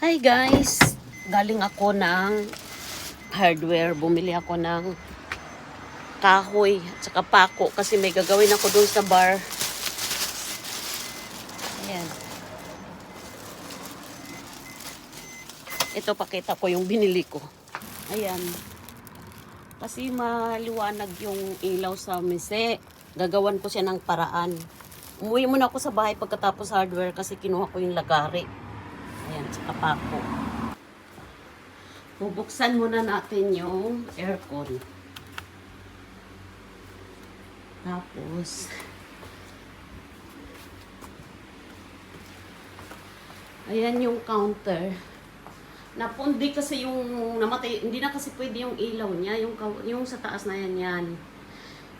Hi guys! Galing ako ng hardware. Bumili ako ng kahoy at saka pako kasi may gagawin ako dun sa bar. Ayan. Ito pakita ko yung binili ko. Ayan. Kasi maliwanag yung ilaw sa mise. Gagawan ko siya ng paraan. Umuwi muna ako sa bahay pagkatapos hardware kasi kinuha ko yung lagari. Ayan, tsaka pako. Bubuksan muna natin yung aircon. Tapos, ayan yung counter. Napundi kasi yung namatay, hindi na kasi pwede yung ilaw niya, yung sa taas na yan.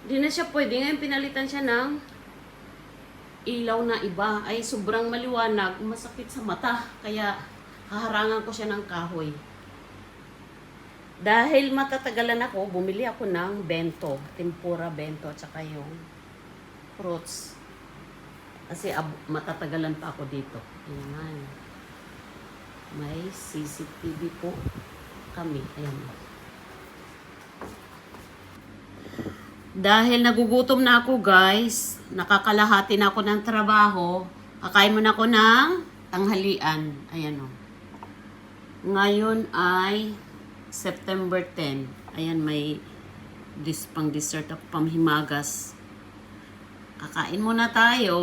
Hindi na siya pwede. Ngayon pinalitan siya ng ilaw na iba. Ay sobrang maliwanag, masakit sa mata. Kaya haharangan ko siya ng kahoy. Dahil matatagalan ako, bumili ako ng bento, tempura bento, at saka yung fruits. Kasi matatagalan pa ako dito. Ayan. May CCTV po kami. Ayan. Dahil nagugutom na ako guys, nakakalahati na ako ng trabaho, kakain muna ako ng tanghalian. Ayan o. Ngayon ay September 10. Ayan, may pang dessert ako, pamhimagas. Kakain muna tayo.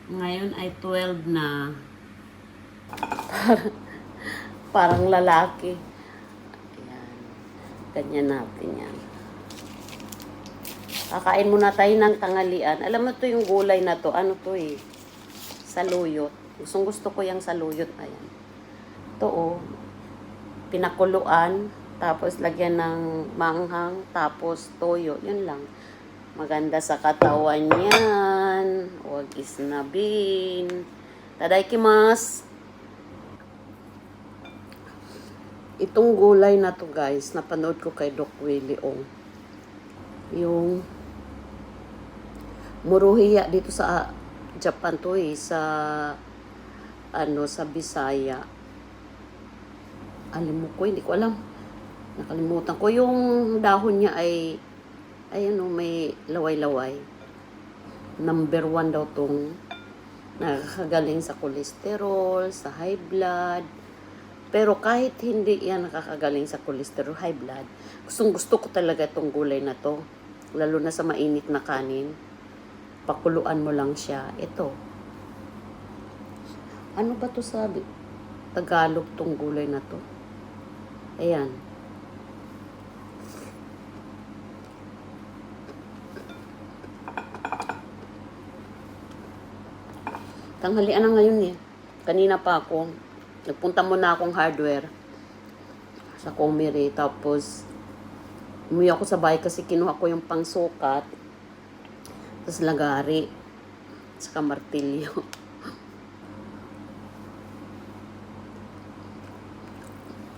Ngayon ay 12 na. Parang lalaki. Ayan. Ganyan natin yan. Kakain muna tayo ng tanghalian. Alam mo to yung gulay na to. Ano to eh? Saluyot. Gusto ko yung saluyot. Ayan. Ito oh. Pinakuluan, tapos lagyan ng manghang, tapos toyo, yun lang. Maganda sa katawan yan. Huwag isnabin. Tadaikimasu. Itong gulay na to guys, napanood ko kay Doc Willie Ong. Yung muruhiya dito sa Japan to eh, sa Bisaya. Alam mo ko, hindi ko alam. Nakalimutan ko. Yung dahon niya ay may laway-laway. Number 1 daw tong nakakagaling sa cholesterol, sa high blood. Pero kahit hindi yan nakakagaling sa cholesterol, high blood, gusto ko talaga itong gulay na to. Lalo na sa mainit na kanin. Pakuluan mo lang siya. Ito. Ano ba to sabi? Tagalog tong gulay na to. Ayan. Tanghalian na ngayon eh. Kanina pa ako. Nagpunta muna akong hardware sa Comere. Tapos, umuwi ako sa bahay kasi kinuha ko yung pangsukat. Tapos lagari. Saka martilyo.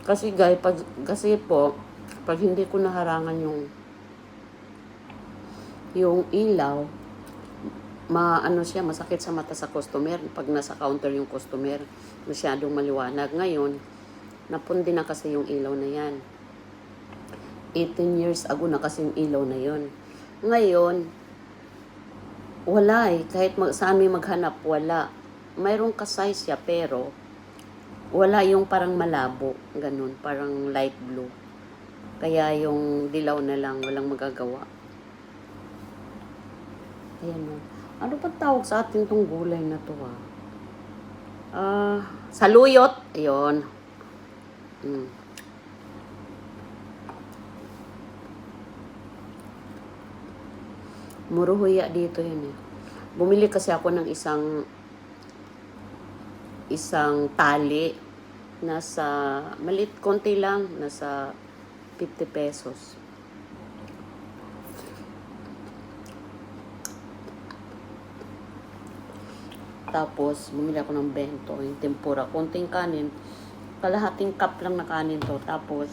Kasi guys, pag hindi ko naharangan yung ilaw, masakit sa mata sa customer. Pag nasa counter yung customer, masyadong maliwanag. Ngayon, napundi na kasi yung ilaw na yan. 18 years ago na kasi yung ilaw na yon. Ngayon, wala eh. Kahit saan may maghanap, wala. Mayroong ka-size siya, pero wala yung parang malabo, ganun, parang light blue. Kaya yung dilaw na lang, walang magagawa. Ayan o. Ano ba tawag sa atin tong gulay na to saluyot. Ayun. Muruhuya dito yun eh. Bumili kasi ako ng isang tali, nasa maliit konti lang, nasa 50 pesos. Tapos bumili ako ng bento, yung tempura, konting kanin, kalahating cup lang na kanin to. Tapos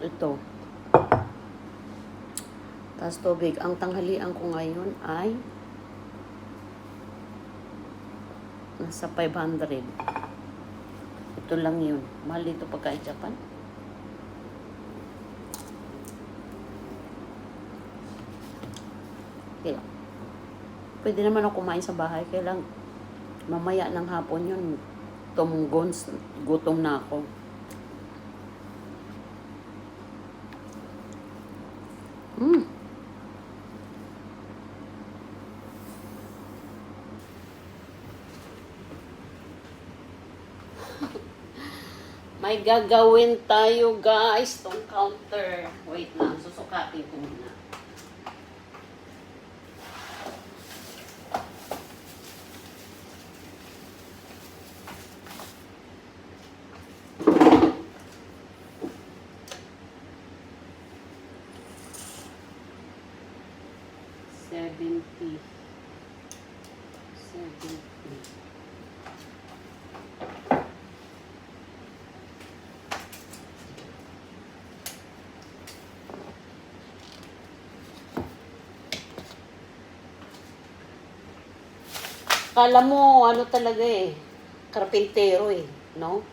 ito, tapos tubig. Ang tanghalian ko ngayon ay nasa 500. Ito lang yun. Mahal dito pagkain Japan. Kaya, pwede naman ako kumain sa bahay. Kaya lang, mamaya ng hapon yun, tumunggon, gutom na ako. May gagawin tayo guys, tong counter. Wait lang, susukatin ko muna. Seventy. Kala mo, ano talaga eh, karpintero eh, no?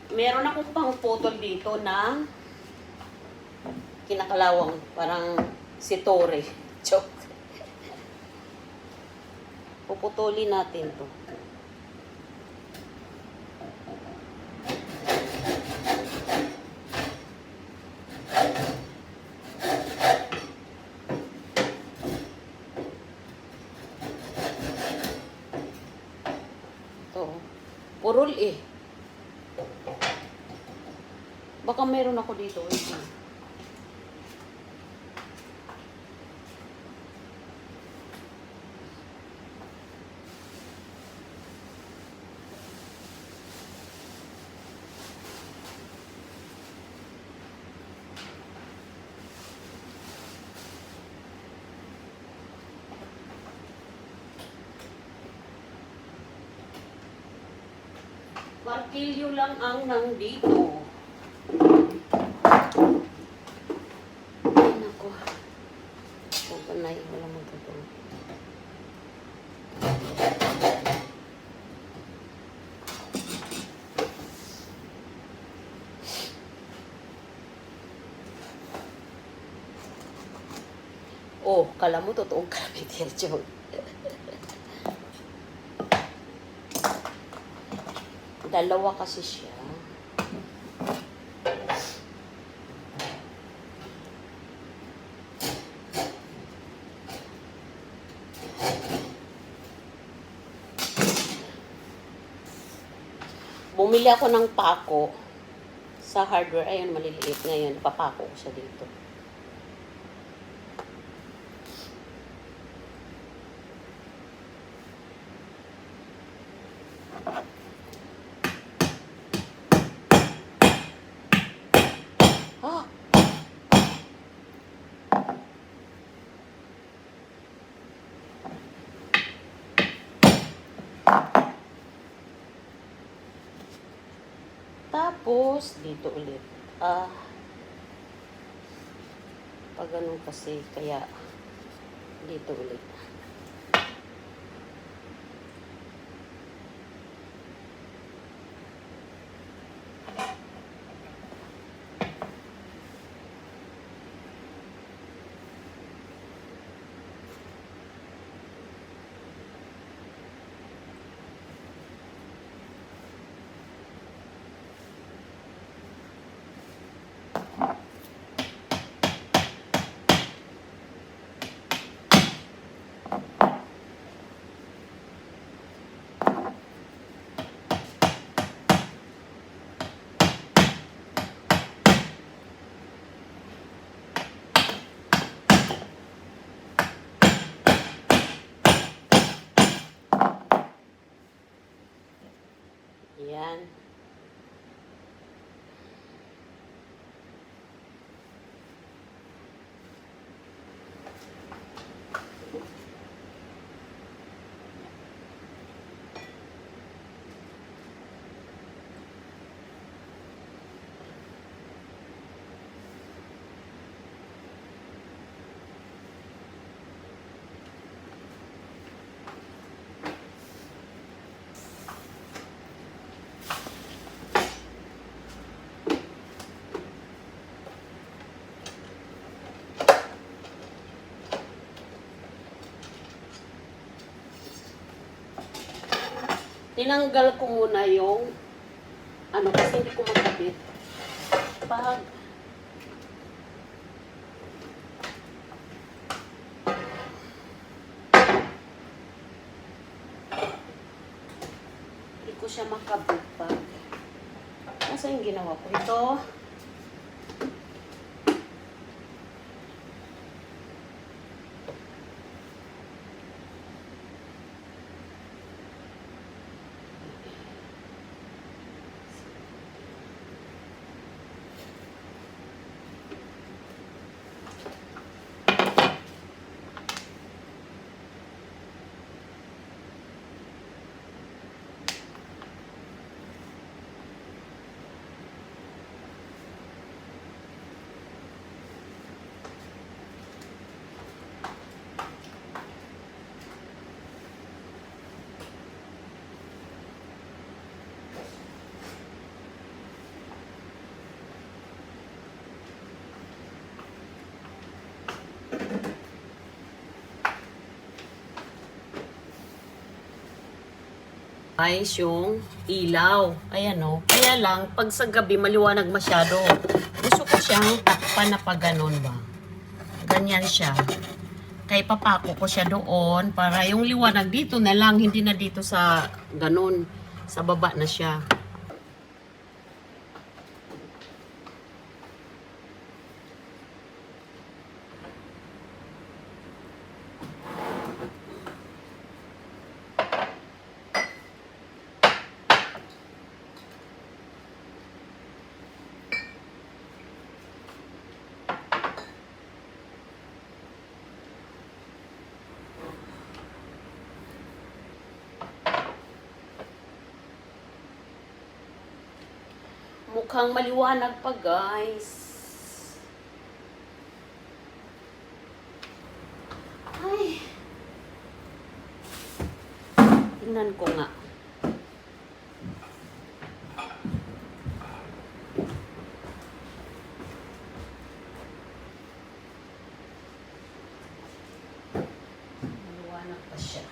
Meron akong pang putol dito na kinakalawang, parang si Tore. Joke. Puputulin natin to. Ito. Purul eh. Baka meron ako dito. Wait lang. Martilyo lang ang nandito. Ay, naku. Pupanay, wala magkatulog. Oh, kala mo totoong karpintero, joke. Dalawa kasi siya. Bumili ako ng pako sa hardware. Ayun, maliliit ngayon. Papako ko siya dito. Tapos, dito ulit. Pag ganun kasi, kaya dito ulit. Tinanggal ko muna yung ano kasi hindi ko makabit. Pag hindi ko siya makabit pag nasa yung ginawa ko ito. Guys, yung ilaw. Ayan o. Kaya lang, pag sa gabi, maliwanag masyado. Gusto ko siyang takpan na pag ganun ba. Ganyan siya. Kaya papako ko siya doon para yung liwanag dito na lang, hindi na dito sa ganun. Sa baba na siya. Mukhang maliwanag pa, guys. Ay. Tingnan ko nga. Maliwanag pa siya.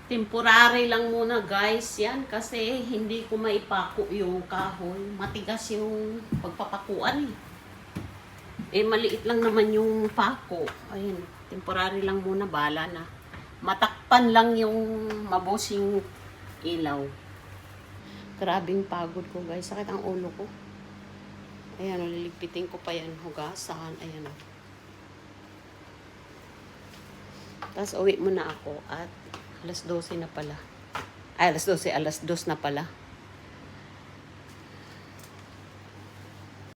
Temporary lang muna, guys, yan kasi hindi ko maipako yung kahoy. Matigas yung pagpapakuan eh. Eh, maliit lang naman yung pako. Ayun, temporary lang muna, bala na. Matakpan lang yung mabosing ilaw. Grabing pagod ko, guys. Sakit ang ulo ko. Ayan, liligpitin ko pa yan. Hugasan. Ayan. Tapos, uwi muna ako at alas 12 na pala. Ay, alas 12, alas 2 na pala.